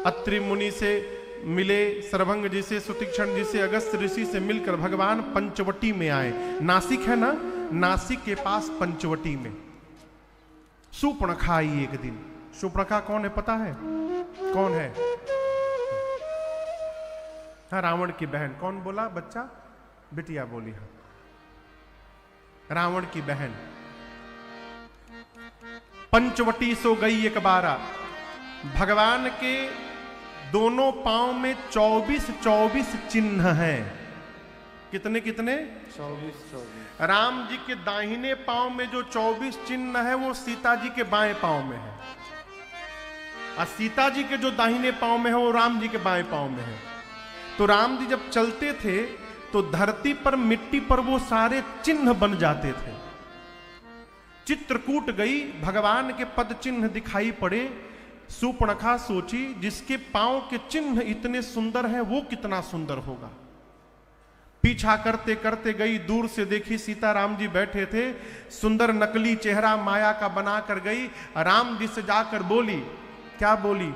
अत्रि मुनि से मिले, सरभंग जी से, सुतीक्षण जी से, अगस्त ऋषि से मिलकर भगवान पंचवटी में आए। नासिक है ना, नासिक के पास पंचवटी में शूर्पणखा आई एक दिन। शूर्पणखा कौन है पता है? कौन है? हाँ, रावण की बहन। कौन बोला? बच्चा, बिटिया बोली। हाँ, रावण की बहन। पंचवटी सो गई एक बारा। भगवान के दोनों पांव में 24 चिन्ह हैं। कितने कितने? 24। राम जी के दाहिने पांव में जो 24 चिन्ह है वो सीता जी के बाएं पांव में है, और सीता जी के जो दाहिने पांव में है वो राम जी के बाएं पांव में है। तो राम जी जब चलते थे तो धरती पर, मिट्टी पर वो सारे चिन्ह बन जाते थे। चित्रकूट गई, भगवान के पद चिन्ह दिखाई पड़े। शूर्पणखा सोची जिसके पांव के चिन्ह इतने सुंदर हैं वो कितना सुंदर होगा। पीछा करते करते गई, दूर से देखी सीता राम जी बैठे थे। सुंदर नकली चेहरा माया का बना कर गई, राम जी से जाकर बोली। क्या बोली?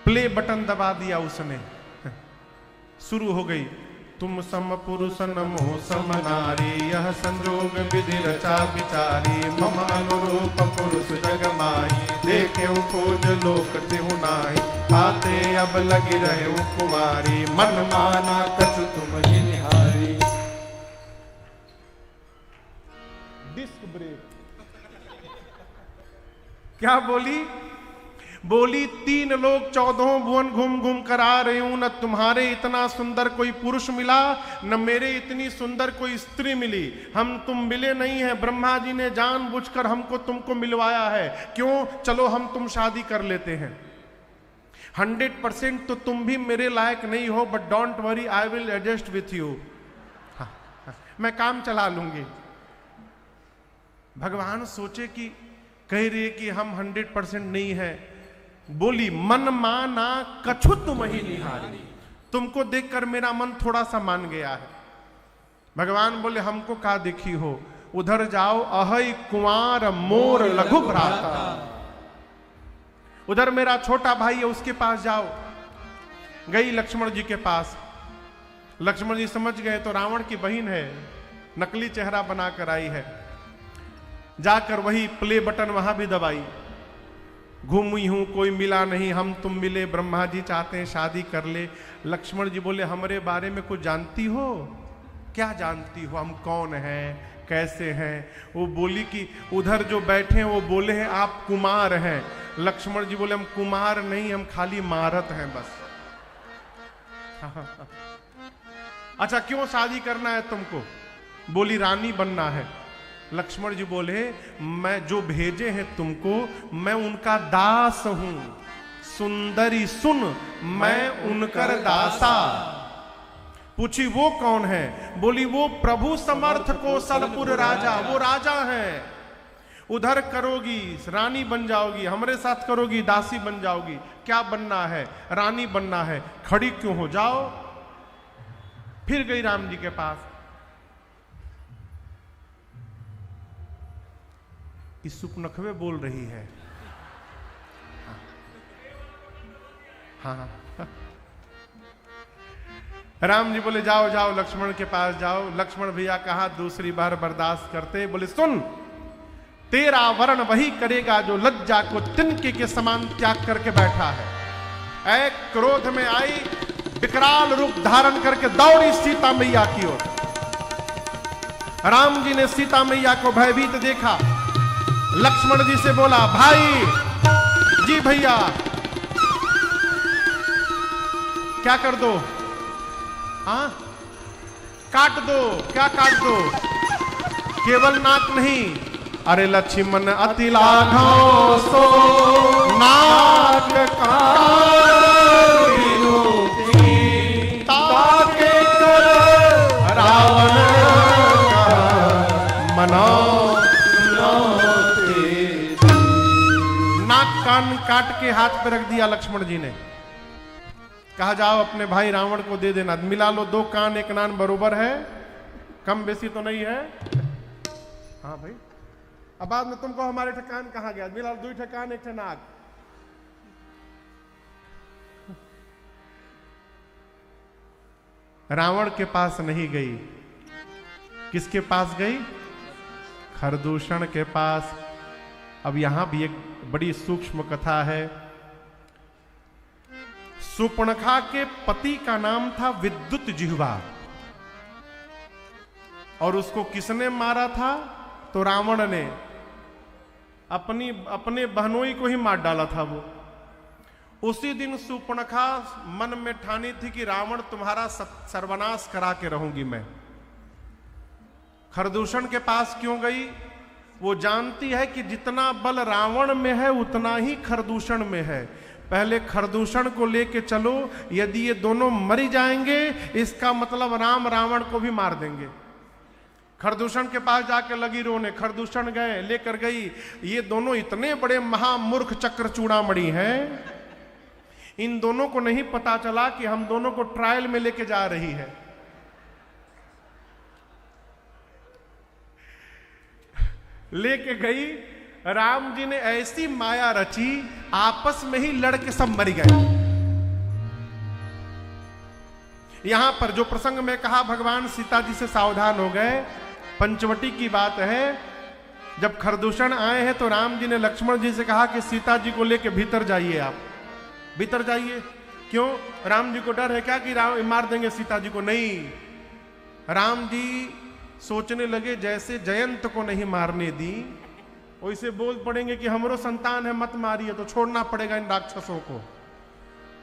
प्ले बटन दबा दिया उसने। शुरू हो गई। तुम सम पुरुष नमो सम नारी, यह संजोग विधि रचा विचारी। मम अनुरूप पुरुष जग माही, देखे खोज लोक तिहु नाही। आते अब लगी रहे कुमारी, मन माना कछु तुम ही निहारी। Disc brake. क्या बोली? बोली 3 लोग 14 भुवन घूम घूम कर आ रहे हूं, न तुम्हारे इतना सुंदर कोई पुरुष मिला, न मेरे इतनी सुंदर कोई स्त्री मिली। हम तुम मिले नहीं हैं, ब्रह्मा जी ने जानबूझकर हमको तुमको मिलवाया है। क्यों? चलो हम तुम शादी कर लेते हैं। 100% तो तुम भी मेरे लायक नहीं हो, but don't worry, I will adjust with you. मैं काम चला लूंगी। भगवान सोचे कि कह रही कि हम 100% नहीं है। बोली मन माना कछु तुम ही निहारी, तुमको देखकर मेरा मन थोड़ा सा मान गया है। भगवान बोले हमको क्या देखी हो? उधर जाओ, अहै कुंवार मोर लघु भ्राता। उधर मेरा छोटा भाई है, उसके पास जाओ। गई लक्ष्मण जी के पास। लक्ष्मण जी समझ गए तो रावण की बहन है, नकली चेहरा बनाकर आई है। जाकर वही प्ले बटन वहां भी दबाई। घूमी हूं, कोई मिला नहीं, हम तुम मिले, ब्रह्मा जी चाहते हैं शादी कर ले। लक्ष्मण जी बोले हमारे बारे में कुछ जानती हो? क्या जानती हो? हम कौन हैं, कैसे हैं? वो बोली कि उधर जो बैठे हैं वो बोले हैं आप कुमार हैं। लक्ष्मण जी बोले हम कुमार नहीं, हम खाली मारत हैं बस। अच्छा, क्यों शादी करना है तुमको? बोली रानी बनना है। लक्ष्मण जी बोले मैं जो भेजे हैं तुमको, मैं उनका दास हूं। सुंदरी सुन, मैं उनकर दासा। पूछी वो कौन है? बोली वो प्रभु समर्थ कौशलपुर राजा, वो राजा है। उधर करोगी रानी बन जाओगी, हमारे साथ करोगी दासी बन जाओगी। क्या बनना है? रानी बनना है। खड़ी क्यों हो, जाओ। फिर गई राम जी के पास। शूर्पणखा बोल रही है। हाँ, राम जी बोले जाओ जाओ लक्ष्मण के पास जाओ। लक्ष्मण भैया कहा दूसरी बार बर्दाश्त करते। बोले सुन, तेरा वर्ण वही करेगा जो लज्जा को तिनके के समान त्याग करके बैठा है। एक क्रोध में आई, विकराल रूप धारण करके दौड़ी सीता मैया की ओर। राम जी ने सीता मैया को भयभीत देखा। लक्ष्मण जी से बोला भाई जी भैया क्या कर दो? हाँ, काट दो। क्या काट दो? केवल नाक नहीं, अरे लक्ष्मण अति लाघव सो नाक ताके कर रावण मनो। कान काट के हाथ पे रख दिया लक्ष्मण जी ने। कहा जाओ अपने भाई रावण को दे देना। मिला लो, 2 कान 1 नान बरोबर है, कम बेसी तो नहीं है। हाँ भाई, अब बाद में तुमको हमारे ठकान कहा गया। मिला 2 ठकान 1 नाक। रावण के पास नहीं गई। किसके पास गई? खरदूषण के पास। अब यहां भी एक बड़ी सूक्ष्म कथा है। सूर्पणखा के पति का नाम था विद्युत जिह्वा, और उसको किसने मारा था? तो रावण ने अपने बहनोई को ही मार डाला था। वो उसी दिन सूर्पणखा मन में ठानी थी कि रावण तुम्हारा सर्वनाश करा के रहूंगी मैं। खरदूषण के पास क्यों गई? वो जानती है कि जितना बल रावण में है उतना ही खरदूषण में है। पहले खरदूषण को लेके चलो, यदि ये दोनों मरी जाएंगे इसका मतलब राम रावण को भी मार देंगे। खरदूषण के पास जाके लगी रोने। खरदूषण गए, लेकर गई। ये दोनों इतने बड़े महामूर्ख चक्र चूड़ामणि हैं, इन दोनों को नहीं पता चला कि हम दोनों को ट्रायल में लेके जा रही है। लेके गई। राम जी ने ऐसी माया रची, आपस में ही लड़के सब मर गए। यहां पर जो प्रसंग में कहा, भगवान सीता जी से सावधान हो गए। पंचवटी की बात है। जब खरदूषण आए हैं तो राम जी ने लक्ष्मण जी से कहा कि सीता जी को लेके भीतर जाइए, आप भीतर जाइए। क्यों? राम जी को डर है क्या कि राम मार देंगे सीता जी को? नहीं। राम जी सोचने लगे जैसे जयंत को नहीं मारने दी वैसे बोल पड़ेंगे कि हमरो संतान है, मत मारिए, तो छोड़ना पड़ेगा इन राक्षसों को।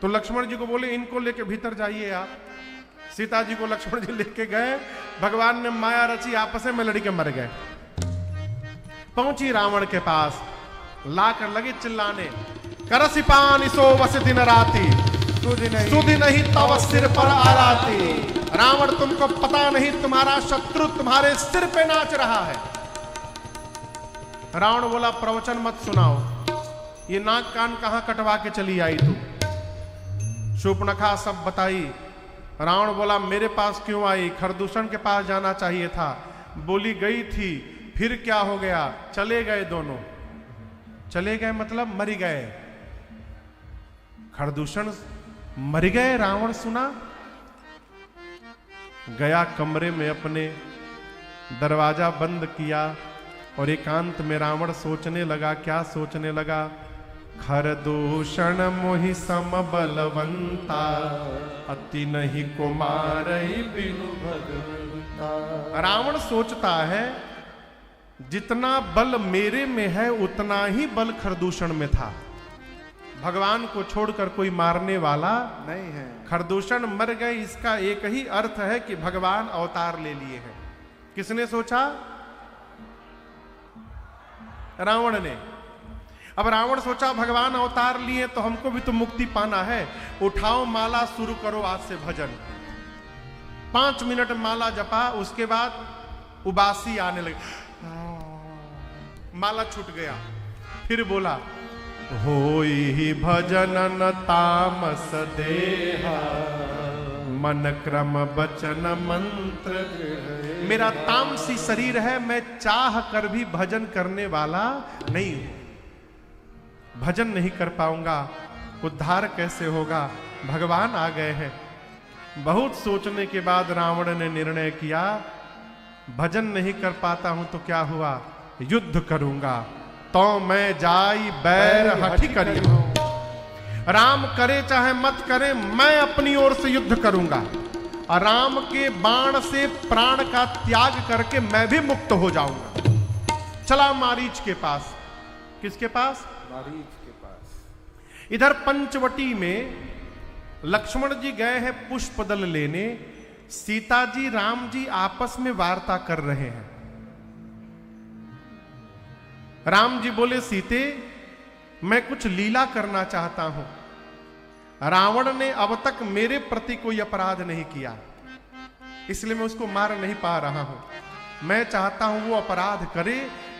तो लक्ष्मण जी को बोले इनको लेके भीतर जाइए आप। सीता जी को लक्ष्मण जी लेके गए। भगवान ने माया रची, आपस में लड़के मर गए। पहुंची रावण के पास, लाकर लगे चिल्लाने, करसी पान सो वस दिन राती, सुधि नहीं तव सिर पर आराती। रावण तुमको पता नहीं तुम्हारा शत्रु तुम्हारे सिर पे नाच रहा है। रावण बोला प्रवचन मत सुनाओ, ये नाक कान कहां कटवा के चली आई तू? शूर्पणखा सब बताई। रावण बोला मेरे पास क्यों आई? खरदूषण के पास जाना चाहिए था। बोली गई थी, फिर क्या हो गया? चले गए दोनों। चले गए मतलब मर गए। खरदूषण मर गए, रावण सुना, गया कमरे में अपने, दरवाजा बंद किया और एकांत में रावण सोचने लगा। क्या सोचने लगा? खरदूषण मोहि सम बलवंता, अति नहीं कुमारई बिनु भगवंता। रावण सोचता है जितना बल मेरे में है उतना ही बल खरदूषण में था। भगवान को छोड़कर कोई मारने वाला नहीं है। खरदूषण मर गए, इसका एक ही अर्थ है कि भगवान अवतार ले लिए हैं। किसने सोचा? रावण ने। अब रावण सोचा भगवान अवतार लिए तो हमको भी तो मुक्ति पाना है। उठाओ माला, शुरू करो आज से भजन। 5 मिनट माला जपा, उसके बाद उबासी आने लगी, माला छूट गया। फिर बोला होई भजन तामस देहा, मन क्रम बचन मंत्र। मेरा तामसी शरीर है, मैं चाह कर भी भजन करने वाला नहीं हूं। भजन नहीं कर पाऊंगा, उद्धार कैसे होगा? भगवान आ गए हैं। बहुत सोचने के बाद रावण ने निर्णय किया भजन नहीं कर पाता हूं तो क्या हुआ, युद्ध करूंगा। तो मैं जाई बैर हठी करी, राम करे चाहे मत करे, मैं अपनी ओर से युद्ध करूंगा और राम के बाण से प्राण का त्याग करके मैं भी मुक्त हो जाऊंगा। चला मारीच के पास। किसके पास? मारीच के पास। इधर पंचवटी में लक्ष्मण जी गए हैं पुष्प दल लेने। सीता जी राम जी आपस में वार्ता कर रहे हैं। राम जी बोले सीते मैं कुछ लीला करना चाहता हूं। रावण ने अब तक मेरे प्रति कोई अपराध नहीं किया, इसलिए मैं उसको मार नहीं पा रहा हूं। मैं चाहता हूं वो अपराध करे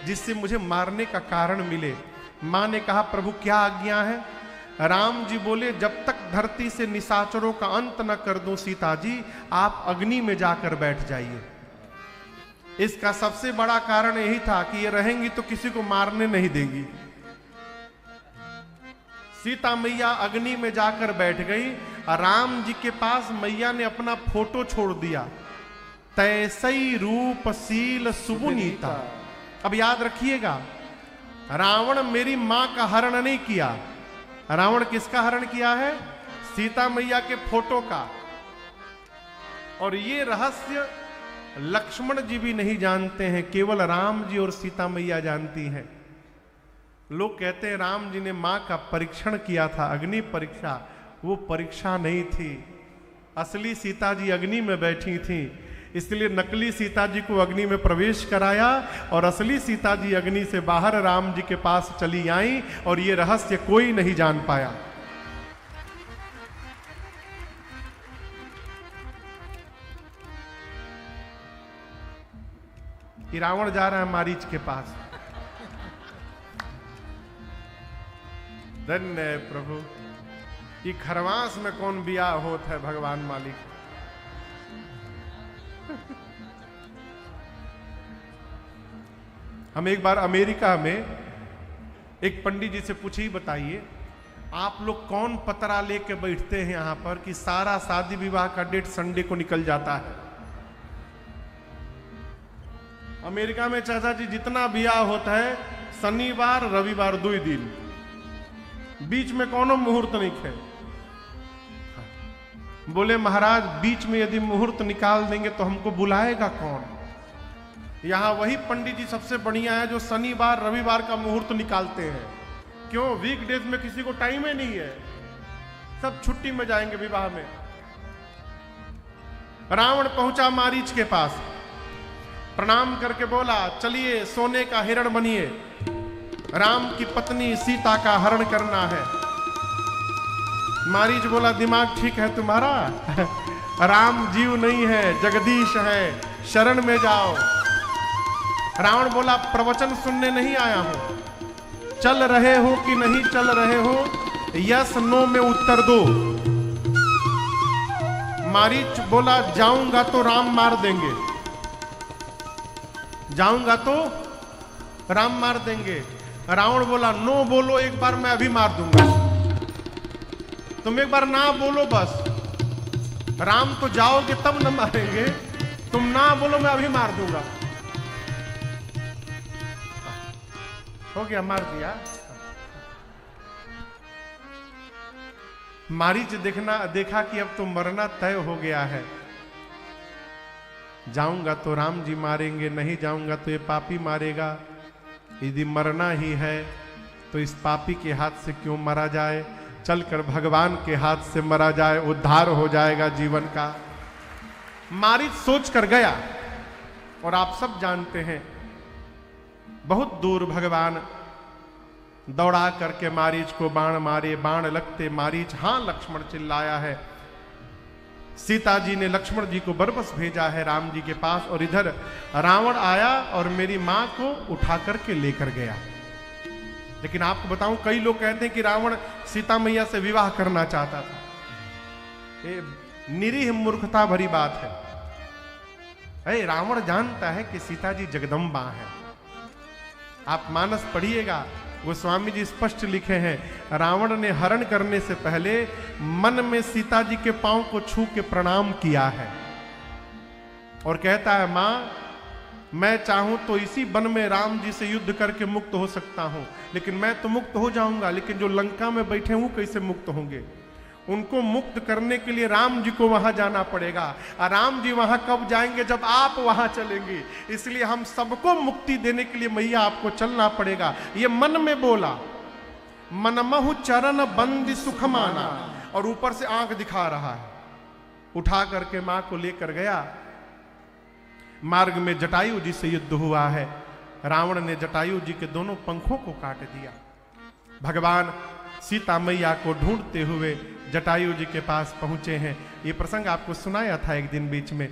जिससे मुझे मारने का कारण मिले। मां ने कहा प्रभु क्या आज्ञा है? राम जी बोले जब तक धरती से निशाचरों का अंत न कर दूं सीता जी, आप अग्नि में जाकर बैठ जाइए। इसका सबसे बड़ा कारण यही था कि ये रहेंगी तो किसी को मारने नहीं देगी। सीता मैया अग्नि में जाकर बैठ गई राम जी के पास मैया ने अपना फोटो छोड़ दिया, तैसई रूप सील सुबुनीता। अब याद रखिएगा, रावण मेरी मां का हरण नहीं किया। रावण किसका हरण किया है? सीता मैया के फोटो का। और ये रहस्य लक्ष्मण जी भी नहीं जानते हैं, केवल राम जी और सीता मैया जानती हैं। लोग कहते हैं राम जी ने मां का परीक्षण किया था, अग्नि परीक्षा। वो परीक्षा नहीं थी, असली सीता जी अग्नि में बैठी थी, इसलिए नकली सीता जी को अग्नि में प्रवेश कराया और असली सीता जी अग्नि से बाहर राम जी के पास चली आई, और ये रहस्य कोई नहीं जान पाया। कि रावण जा रहा है मारीच के पास। धन्य प्रभु, ये खरवास में कौन बिया होता है भगवान मालिक। हम एक बार अमेरिका में एक पंडित जी से पूछी, बताइए आप लोग कौन पतरा लेके बैठते हैं यहां पर कि सारा शादी विवाह का डेट संडे को निकल जाता है। अमेरिका में चाचा जी जितना ब्याह होता है शनिवार रविवार 2 दिन, बीच में कोनो मुहूर्त नहीं है। बोले महाराज बीच में यदि मुहूर्त निकाल देंगे तो हमको बुलाएगा कौन। यहां वही पंडित जी सबसे बढ़िया है जो शनिवार रविवार का मुहूर्त निकालते हैं। क्यों? वीकडेज में किसी को टाइम ही नहीं है, सब छुट्टी में जाएंगे विवाह में। रावण पहुंचा मारीच के पास, प्रणाम करके बोला चलिए सोने का हिरण बनिए, राम की पत्नी सीता का हरण करना है। मारीच बोला दिमाग ठीक है तुम्हारा? राम जीव नहीं है, जगदीश है, शरण में जाओ। रावण बोला प्रवचन सुनने नहीं आया हूं, चल रहे हो कि नहीं चल रहे हो, यस नो में उत्तर दो। मारीच बोला जाऊंगा तो राम मार देंगे, जाऊंगा तो राम मार देंगे। रावण बोला नो बोलो एक बार, मैं अभी मार दूंगा। तुम एक बार ना बोलो बस, राम तो जाओगे तब न मारेंगे, तुम ना बोलो मैं अभी मार दूंगा। हो गया, मार दिया। मारीच देखा कि अब तो मरना तय हो गया है। जाऊंगा तो राम जी मारेंगे, नहीं जाऊंगा तो ये पापी मारेगा। यदि मरना ही है तो इस पापी के हाथ से क्यों मरा जाए, चलकर भगवान के हाथ से मरा जाए, उद्धार हो जाएगा जीवन का। मारीच सोच कर गया, और आप सब जानते हैं बहुत दूर भगवान दौड़ा करके मारीच को बाण मारे। बाण लगते मारीच हां लक्ष्मण चिल्लाया है। सीता जी ने लक्ष्मण जी को बरबस भेजा है राम जी के पास, और इधर रावण आया और मेरी मां को उठा करके लेकर गया। लेकिन आपको बताऊं, कई लोग कहते हैं कि रावण सीता मैया से विवाह करना चाहता था। ये निरीह मूर्खता भरी बात है। अरे रावण जानता है कि सीता जी जगदम्बा है। आप मानस पढ़िएगा, गोस्वामी जी स्पष्ट लिखे हैं, रावण ने हरण करने से पहले मन में सीता जी के पांव को छू के प्रणाम किया है, और कहता है मां मैं चाहूं तो इसी वन में राम जी से युद्ध करके मुक्त हो सकता हूं, लेकिन मैं तो मुक्त हो जाऊंगा, लेकिन जो लंका में बैठे हूं कैसे मुक्त होंगे। उनको मुक्त करने के लिए राम जी को वहां जाना पड़ेगा, और राम जी वहां कब जाएंगे? जब आप वहां चलेंगे। इसलिए हम सबको मुक्ति देने के लिए मैया आपको चलना पड़ेगा। ये मन में बोला, मनमहु चरण बंदी सुख माना, और ऊपर से आंख दिखा रहा है। उठा करके मां को लेकर गया। मार्ग में जटायु जी से युद्ध हुआ है। रावण ने जटायु जी के दोनों पंखों को काट दिया। भगवान सीता मैया को ढूंढते हुए जटायु जी के पास पहुंचे हैं। ये प्रसंग आपको सुनाया था एक दिन बीच में।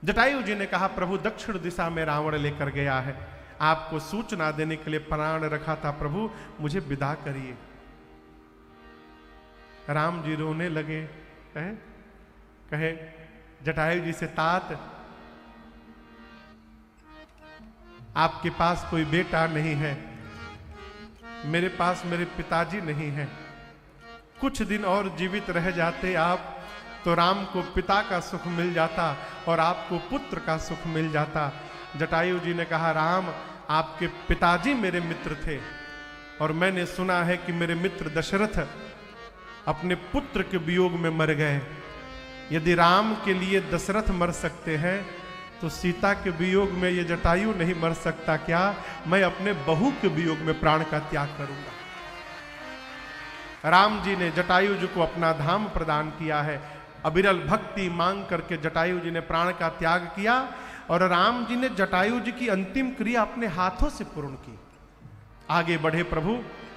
जटायु जी ने कहा प्रभु दक्षिण दिशा में रावण लेकर गया है, आपको सूचना देने के लिए प्राण रखा था, प्रभु मुझे विदा करिए। राम जी रोने लगे, कहे जटायु जी से तात आपके पास कोई बेटा नहीं है, मेरे पास मेरे पिताजी नहीं है, कुछ दिन और जीवित रह जाते आप तो राम को पिता का सुख मिल जाता और आपको पुत्र का सुख मिल जाता। जटायु जी ने कहा, राम आपके पिताजी मेरे मित्र थे और मैंने सुना है कि मेरे मित्र दशरथ अपने पुत्र के वियोग में मर गए। यदि राम के लिए दशरथ मर सकते हैं तो सीता के वियोग में ये जटायु नहीं मर सकता क्या? मैं अपने बहू के वियोग में प्राण का त्याग करूंगा। राम जी ने जटायु जी को अपना धाम प्रदान किया है। अविरल भक्ति मांग करके जटायु जी ने प्राण का त्याग किया और राम जी ने जटायु जी की अंतिम क्रिया अपने हाथों से पूर्ण की। आगे बढ़े प्रभु।